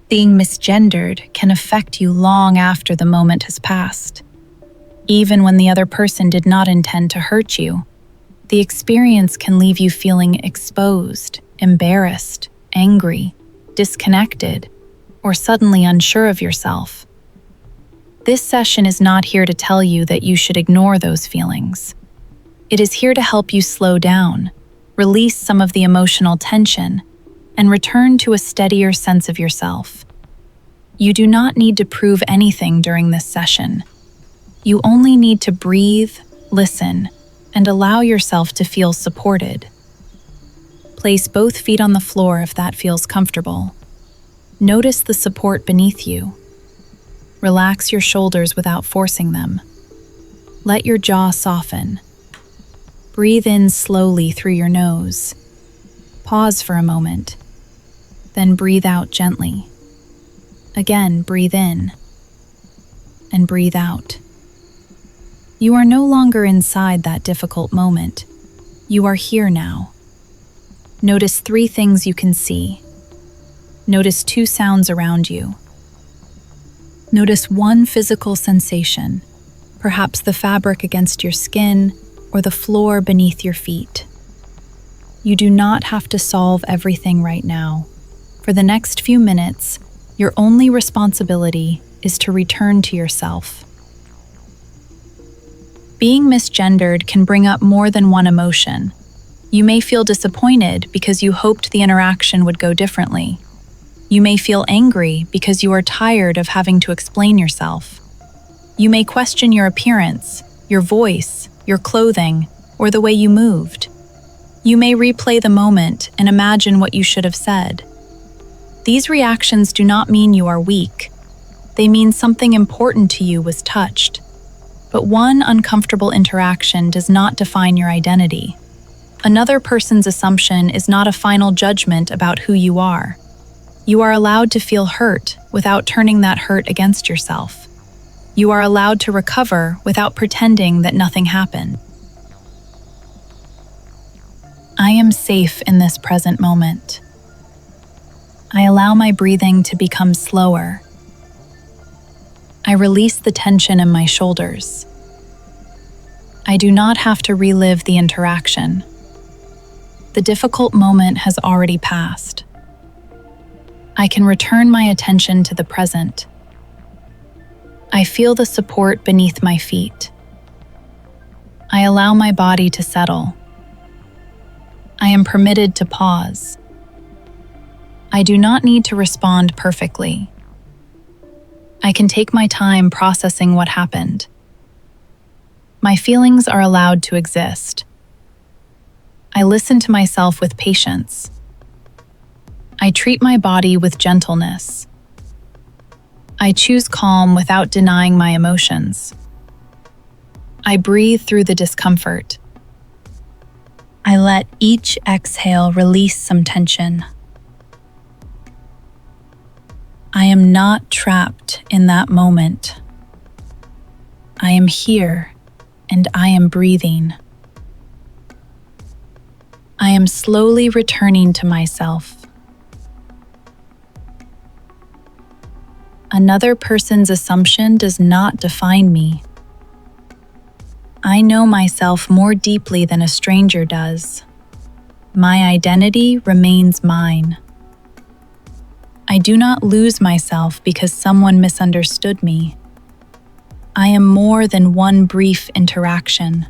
Being misgendered can affect you long after the moment has passed. Even when the other person did not intend to hurt you, the experience can leave you feeling exposed, embarrassed, angry, disconnected, or suddenly unsure of yourself. This session is not here to tell you that you should ignore those feelings. It is here to help you slow down, release some of the emotional tension, and return to a steadier sense of yourself. You do not need to prove anything during this session. You only need to breathe, listen, and allow yourself to feel supported. Place both feet on the floor if that feels comfortable. Notice the support beneath you. Relax your shoulders without forcing them. Let your jaw soften. Breathe in slowly through your nose. Pause for a moment. Then breathe out gently. Again, breathe in. And breathe out. You are no longer inside that difficult moment. You are here now. Notice 3 things you can see. Notice 2 sounds around you. Notice 1 physical sensation, perhaps the fabric against your skin or the floor beneath your feet. You do not have to solve everything right now. For the next few minutes, your only responsibility is to return to yourself. Being misgendered can bring up more than one emotion. You may feel disappointed because you hoped the interaction would go differently. You may feel angry because you are tired of having to explain yourself. You may question your appearance, your voice, your clothing, or the way you moved. You may replay the moment and imagine what you should have said. These reactions do not mean you are weak. They mean something important to you was touched. But one uncomfortable interaction does not define your identity. Another person's assumption is not a final judgment about who you are. You are allowed to feel hurt without turning that hurt against yourself. You are allowed to recover without pretending that nothing happened. I am safe in this present moment. I allow my breathing to become slower. I release the tension in my shoulders. I do not have to relive the interaction. The difficult moment has already passed. I can return my attention to the present. I feel the support beneath my feet. I allow my body to settle. I am permitted to pause. I do not need to respond perfectly. I can take my time processing what happened. My feelings are allowed to exist. I listen to myself with patience. I treat my body with gentleness. I choose calm without denying my emotions. I breathe through the discomfort. I let each exhale release some tension. I am not trapped in that moment. I am here and I am breathing. I am slowly returning to myself. Another person's assumption does not define me. I know myself more deeply than a stranger does. My identity remains mine. I do not lose myself because someone misunderstood me. I am more than one brief interaction.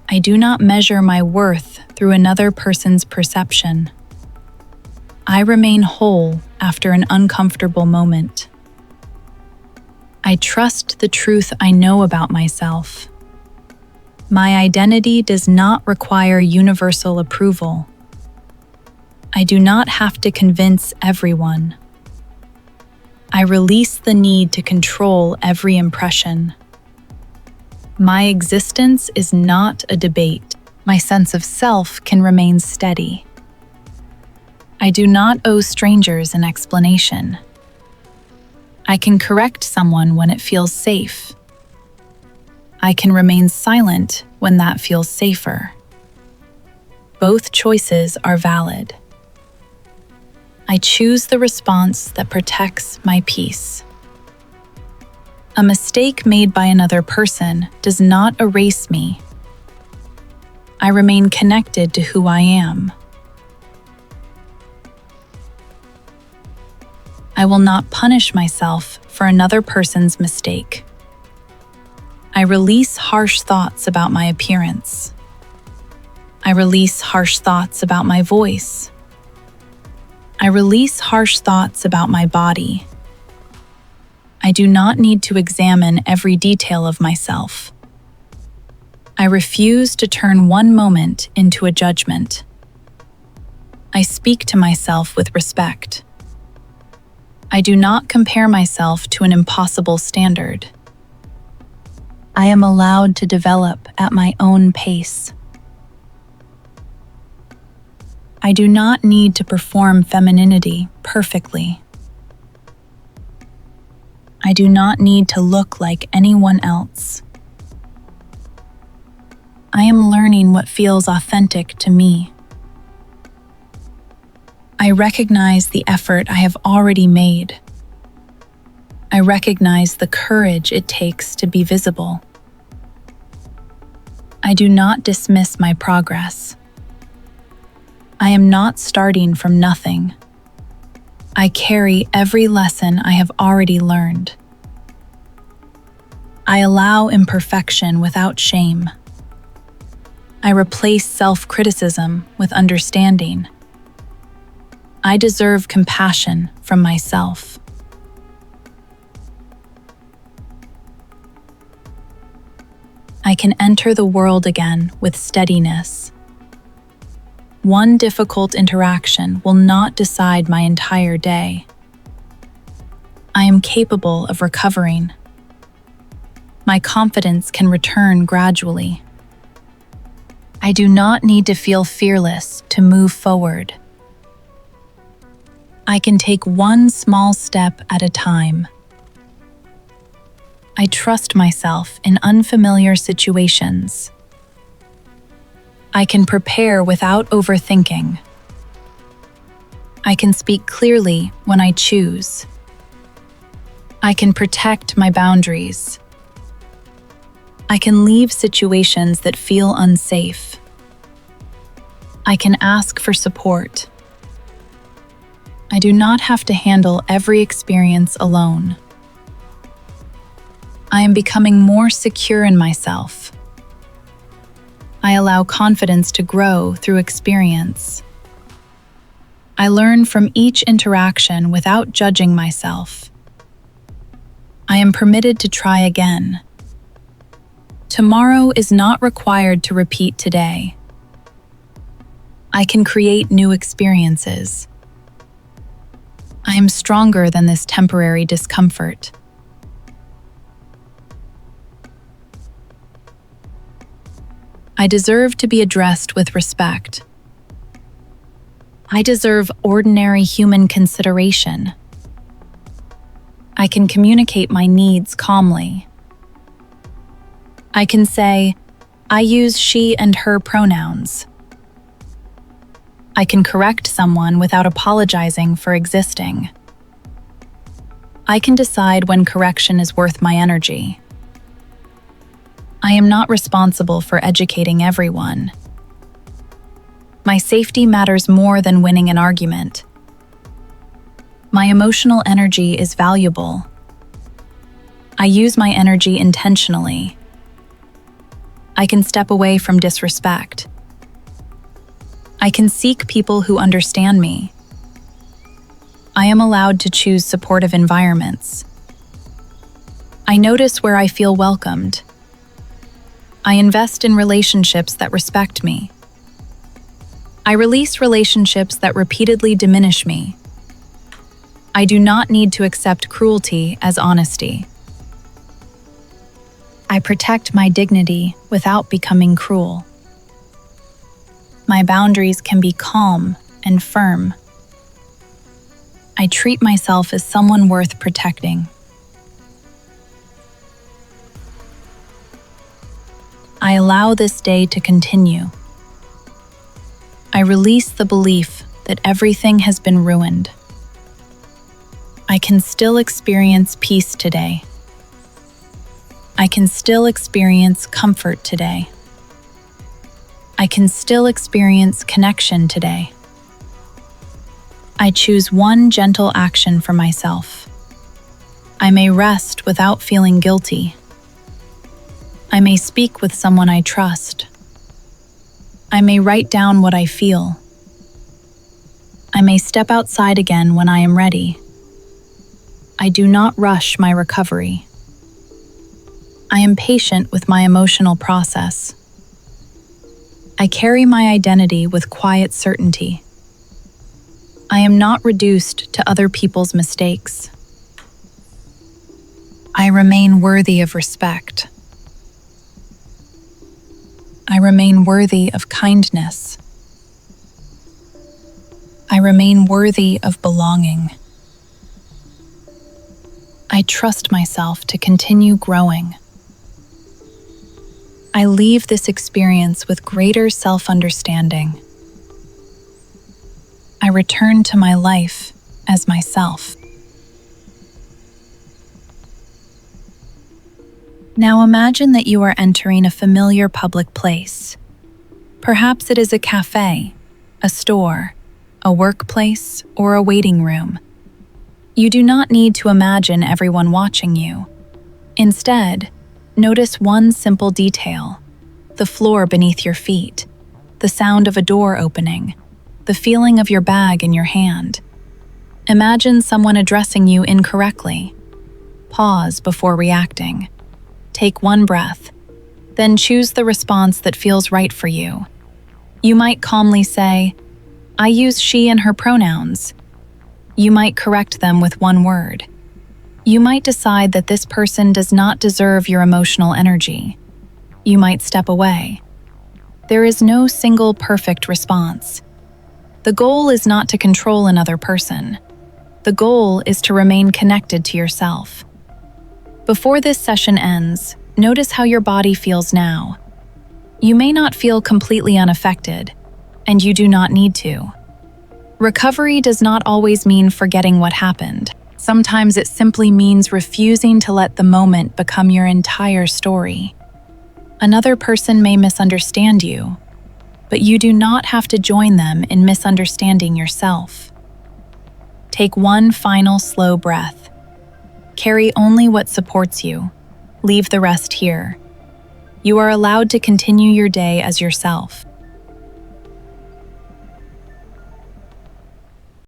I do not measure my worth through another person's perception. I remain whole after an uncomfortable moment. I trust the truth I know about myself. My identity does not require universal approval. I do not have to convince everyone. I release the need to control every impression. My existence is not a debate. My sense of self can remain steady. I do not owe strangers an explanation. I can correct someone when it feels safe. I can remain silent when that feels safer. Both choices are valid. I I choose the response that protects my peace. A mistake made by another person does not erase me. I remain connected to who I am. I will not punish myself for another person's mistake. I release harsh thoughts about my appearance. I release harsh thoughts about my voice. I release harsh thoughts about my body. I do not need to examine every detail of myself. I refuse to turn one moment into a judgment. I speak to myself with respect. I do not compare myself to an impossible standard. I am allowed to develop at my own pace. I do not need to perform femininity perfectly. I do not need to look like anyone else. I am learning what feels authentic to me. I recognize the effort I have already made. I recognize the courage it takes to be visible. I do not dismiss my progress. I am not starting from nothing. I carry every lesson I have already learned. I allow imperfection without shame. I replace self-criticism with understanding. I deserve compassion from myself. I can enter the world again with steadiness. One difficult interaction will not decide my entire day. I am capable of recovering. My confidence can return gradually. I do not need to feel fearless to move forward. I can take one small step at a time. I trust myself in unfamiliar situations. I can prepare without overthinking. I can speak clearly when I choose. I can protect my boundaries. I can leave situations that feel unsafe. I can ask for support. I do not have to handle every experience alone. I am becoming more secure in myself. I allow confidence to grow through experience. I learn from each interaction without judging myself. I am permitted to try again. Tomorrow is not required to repeat today. I can create new experiences. I am stronger than this temporary discomfort. I deserve to be addressed with respect. I deserve ordinary human consideration. I can communicate my needs calmly. I can say, I use she and her pronouns. I can correct someone without apologizing for existing. I can decide when correction is worth my energy. I am not responsible for educating everyone. My safety matters more than winning an argument. My emotional energy is valuable. I use my energy intentionally. I can step away from disrespect. I can seek people who understand me. I am allowed to choose supportive environments. I notice where I feel welcomed. I invest in relationships that respect me. I release relationships that repeatedly diminish me. I do not need to accept cruelty as honesty. I protect my dignity without becoming cruel. My boundaries can be calm and firm. I treat myself as someone worth protecting. I allow this day to continue. I release the belief that everything has been ruined. I can still experience peace today. I can still experience comfort today. I can still experience connection today. I choose one gentle action for myself. I may rest without feeling guilty. I may speak with someone I trust. I may write down what I feel. I may step outside again when I am ready. I do not rush my recovery. I am patient with my emotional process. I carry my identity with quiet certainty. I am not reduced to other people's mistakes. I remain worthy of respect. I remain worthy of kindness. I remain worthy of belonging. I trust myself to continue growing. I leave this experience with greater self-understanding. I return to my life as myself. Now imagine that you are entering a familiar public place. Perhaps it is a cafe, a store, a workplace, or a waiting room. You do not need to imagine everyone watching you. Instead, notice one simple detail: the floor beneath your feet, the sound of a door opening, the feeling of your bag in your hand. Imagine someone addressing you incorrectly. Pause before reacting. Take one breath, then choose the response that feels right for you. You might calmly say, "I use she and her pronouns." You might correct them with one word. You might decide that this person does not deserve your emotional energy. You might step away. There is no single perfect response. The goal is not to control another person. The goal is to remain connected to yourself. Before this session ends, notice how your body feels now. You may not feel completely unaffected, and you do not need to. Recovery does not always mean forgetting what happened. Sometimes it simply means refusing to let the moment become your entire story. Another person may misunderstand you, but you do not have to join them in misunderstanding yourself. Take one final slow breath. Carry only what supports you. Leave the rest here. You are allowed to continue your day as yourself.